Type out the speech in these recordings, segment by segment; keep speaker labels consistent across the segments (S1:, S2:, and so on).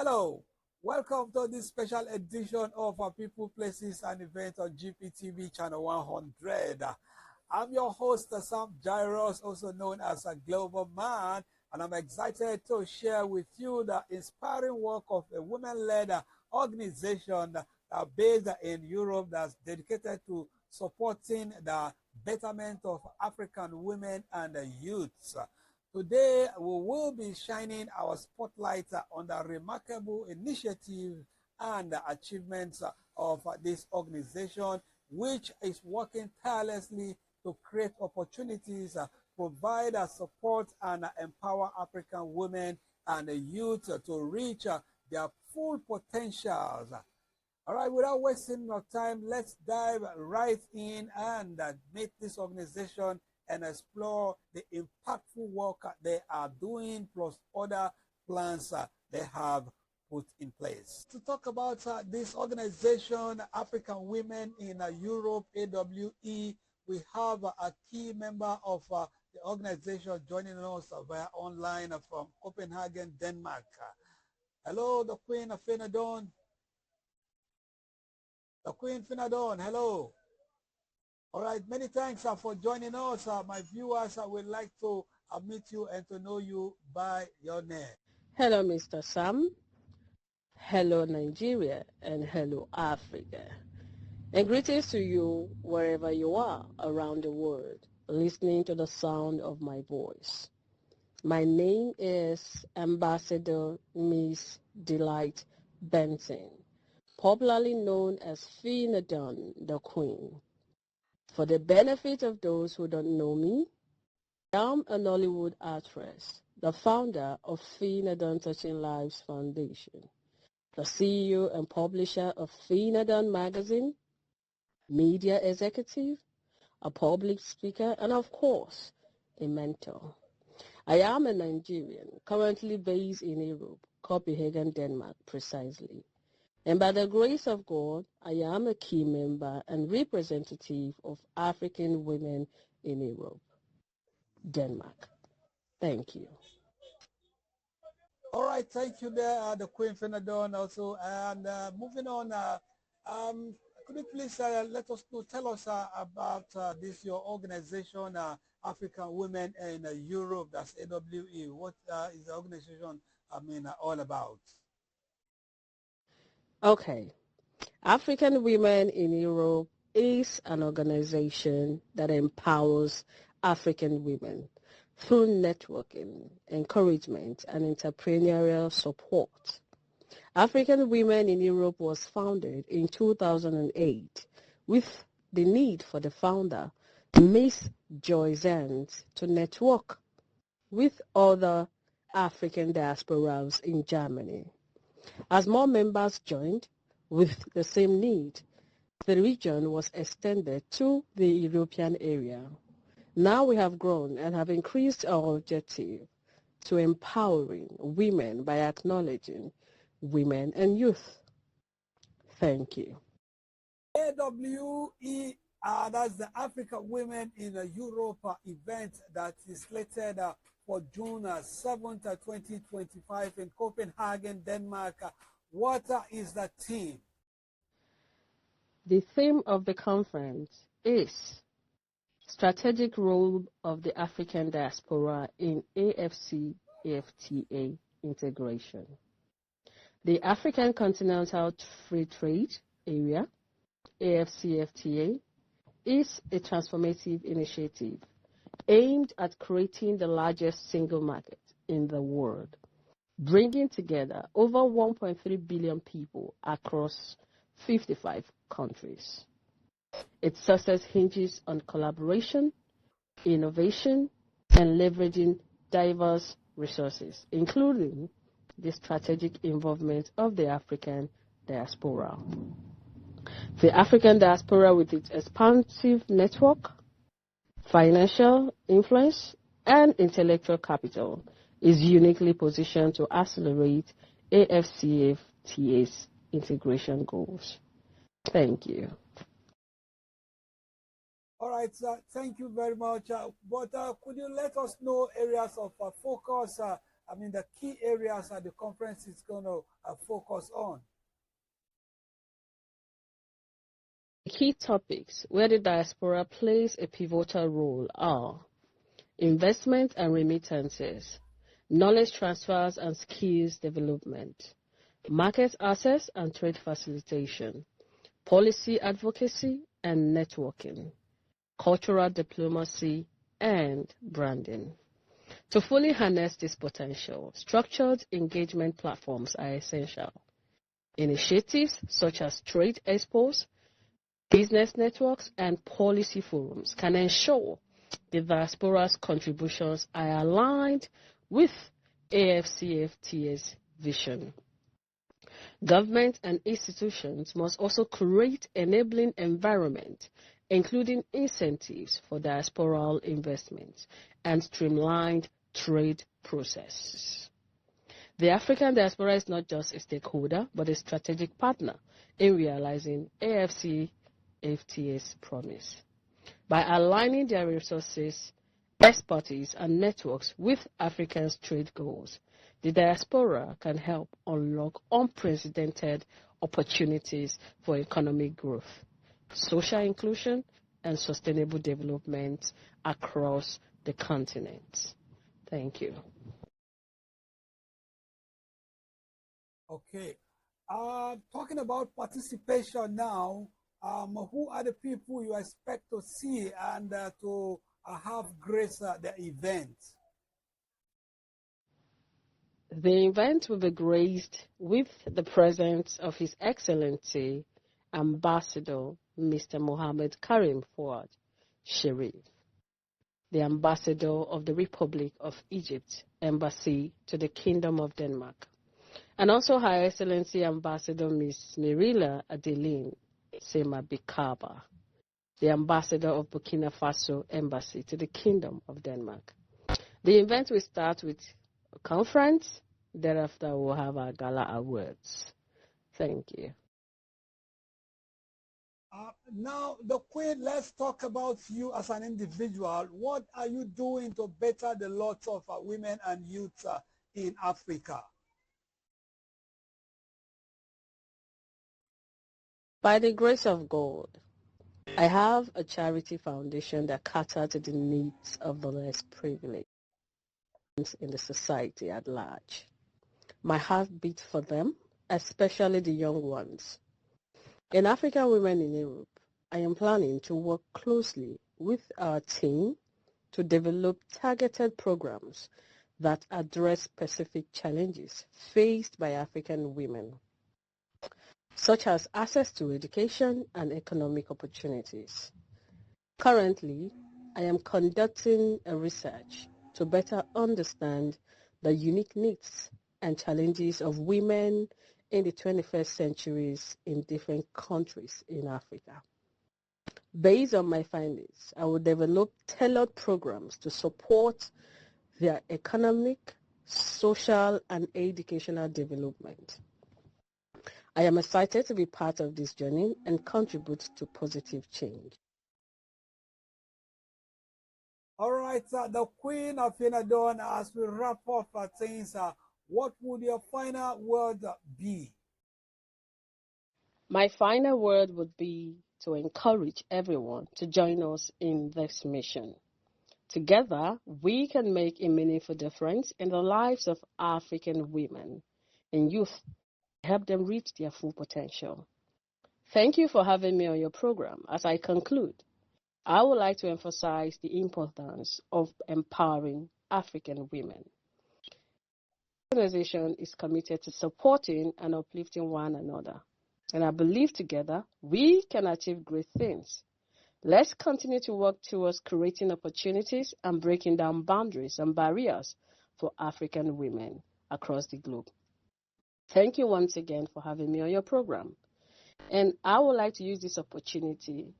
S1: Hello, welcome to this special edition of People, Places, and Events on GPTV channel 100. I'm your host, Sam Jairus, also known as a Global Man, and I'm excited to share with you the inspiring work of a women-led organization based in Europe that's dedicated to supporting the betterment of African women and youths. Today, we will be shining our spotlight on the remarkable initiative and achievements of this organization, which is working tirelessly to create opportunities, provide support, and empower African women and youth to reach their full potentials. All right, without wasting more time, let's dive right in and meet this organization and explore the impactful work they are doing, plus other plans they have put in place. To talk about this organization, African Women in Europe, AWE, we have a key member of the organization joining us via online from Copenhagen, Denmark. Hello, the Queen of Phinadon. The Queen Phinadon, hello. All right, many thanks for joining us. My viewers would like to meet you and to know you by your name.
S2: Hello, Mr. Sam. Hello, Nigeria, and hello, Africa. And greetings to you wherever you are around the world, listening to the sound of my voice. My name is Ambassador Miss Delight Benson, popularly known as Phinadon, the Queen. For the benefit of those who don't know me, I am a Nollywood actress, the founder of Phinadon Touching Lives Foundation, the CEO and publisher of Phinadon magazine, media executive, a public speaker, and of course, a mentor. I am a Nigerian, currently based in Europe, Copenhagen, Denmark, precisely. And by the grace of God, I am a key member and representative of African women in Europe, Denmark. Thank you.
S1: All right, thank you there, the Queen Phinadon also. And moving on, could you please let us know, tell us about this, your organization, African Women in Europe, that's AWE. What is the organization, all about?
S2: Okay. African Women in Europe is an organization that empowers African women through networking, encouragement, and entrepreneurial support. African Women in Europe was founded in 2008 with the need for the founder, Miss Joyzant, to network with other African diasporas in Germany. As more members joined with the same need, the region was extended to the European area. Now we have grown and have increased our objective to empowering women by acknowledging women and youth. Thank you.
S1: AWE, that's the African Women in Europe event that is slated for June 7th, 2025 in Copenhagen, Denmark. What is the theme?
S2: The theme of the conference is Strategic Role of the African Diaspora in AFC-AFTA Integration. The African Continental Free Trade Area, AFCFTA, is a transformative initiative aimed at creating the largest single market in the world, bringing together over 1.3 billion people across 55 countries. Its success hinges on collaboration, innovation, and leveraging diverse resources, including the strategic involvement of the African diaspora. The African diaspora, with its expansive network, financial influence, and intellectual capital, is uniquely positioned to accelerate AFCFTA's integration goals. Thank you.
S1: All right, thank you very much. But could you let us know areas of focus the key areas that the conference is going to focus on?
S2: Key topics where the diaspora plays a pivotal role are investment and remittances, knowledge transfers and skills development, market access and trade facilitation, policy advocacy and networking, cultural diplomacy, and branding. To fully harness this potential, structured engagement platforms are essential. Initiatives such as trade expos, business networks, and policy forums can ensure the diaspora's contributions are aligned with AFCFTA's vision. Government and institutions must also create enabling environment, including incentives for diasporal investments and streamlined trade processes. The African diaspora is not just a stakeholder, but a strategic partner in realizing AFCFTA's promise. By aligning their resources, expertise, and networks with Africa's trade goals, the diaspora can help unlock unprecedented opportunities for economic growth, social inclusion, and sustainable development across the continent. Thank you.
S1: Okay. Talking about participation now, who are the people you expect to see and to have grace the event?
S2: The event will be graced with the presence of His Excellency Ambassador Mr. Mohammed Karim Fuad Sharif, the Ambassador of the Republic of Egypt, Embassy to the Kingdom of Denmark, and also Her Excellency Ambassador Ms. Mirila Adeline Semabikaba, the Ambassador of Burkina Faso Embassy to the Kingdom of Denmark. The event will start with a conference. Thereafter, we'll have our gala awards. Thank you.
S1: Now, the Queen, let's talk about you as an individual. What are you doing to better the lot of women and youth in Africa?
S2: By the grace of God, I have a charity foundation that caters to the needs of the less privileged in the society at large. My heart beats for them, especially the young ones. In African Women in Europe, I am planning to work closely with our team to develop targeted programs that address specific challenges faced by African women, such as access to education and economic opportunities. Currently, I am conducting a research to better understand the unique needs and challenges of women in the 21st centuries in different countries in Africa. Based on my findings, I will develop tailored programs to support their economic, social, and educational development. I am excited to be part of this journey and contribute to positive change.
S1: All right, the Queen of Phinadon, as we wrap up things, what would your final word be?
S2: My final word would be to encourage everyone to join us in this mission. Together, we can make a meaningful difference in the lives of African women and youth, help them reach their full potential. Thank you for having me on your program. As I conclude, I would like to emphasize the importance of empowering African women. The organization is committed to supporting and uplifting one another, and I believe together we can achieve great things. Let's continue to work towards creating opportunities and breaking down boundaries and barriers for African women across the globe. Thank you once again for having me on your program. And I would like to use this opportunity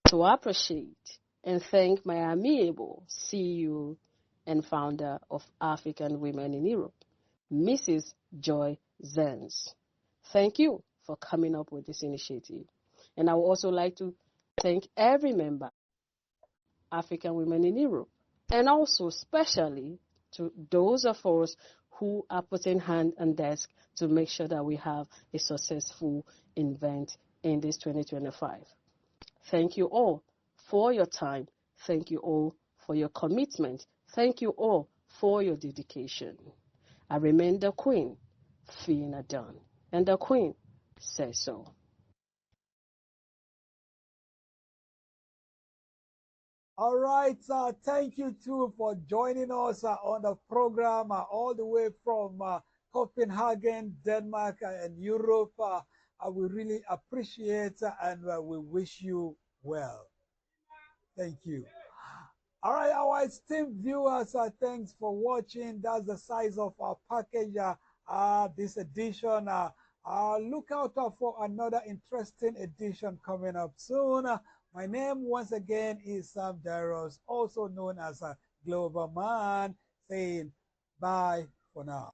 S2: to appreciate and thank my amiable CEO and founder of African Women in Europe, Mrs. Joy Zenz. Thank you for coming up with this initiative. And I would also like to thank every member of African Women in Europe, and also especially to those of us who are putting hand on desk to make sure that we have a successful event in this 2025. Thank you all for your time. Thank you all for your commitment. Thank you all for your dedication. I remain the Queen, Phinadon, and the Queen says so.
S1: All right, thank you too for joining us on the program all the way from Copenhagen, Denmark, and Europe. We really appreciate and we wish you well. Thank you. All right, our esteemed viewers, thanks for watching. That's the size of our package this edition. Look out for another interesting edition coming up soon. My name, once again, is Sam Jairus, also known as a Global Man, saying bye for now.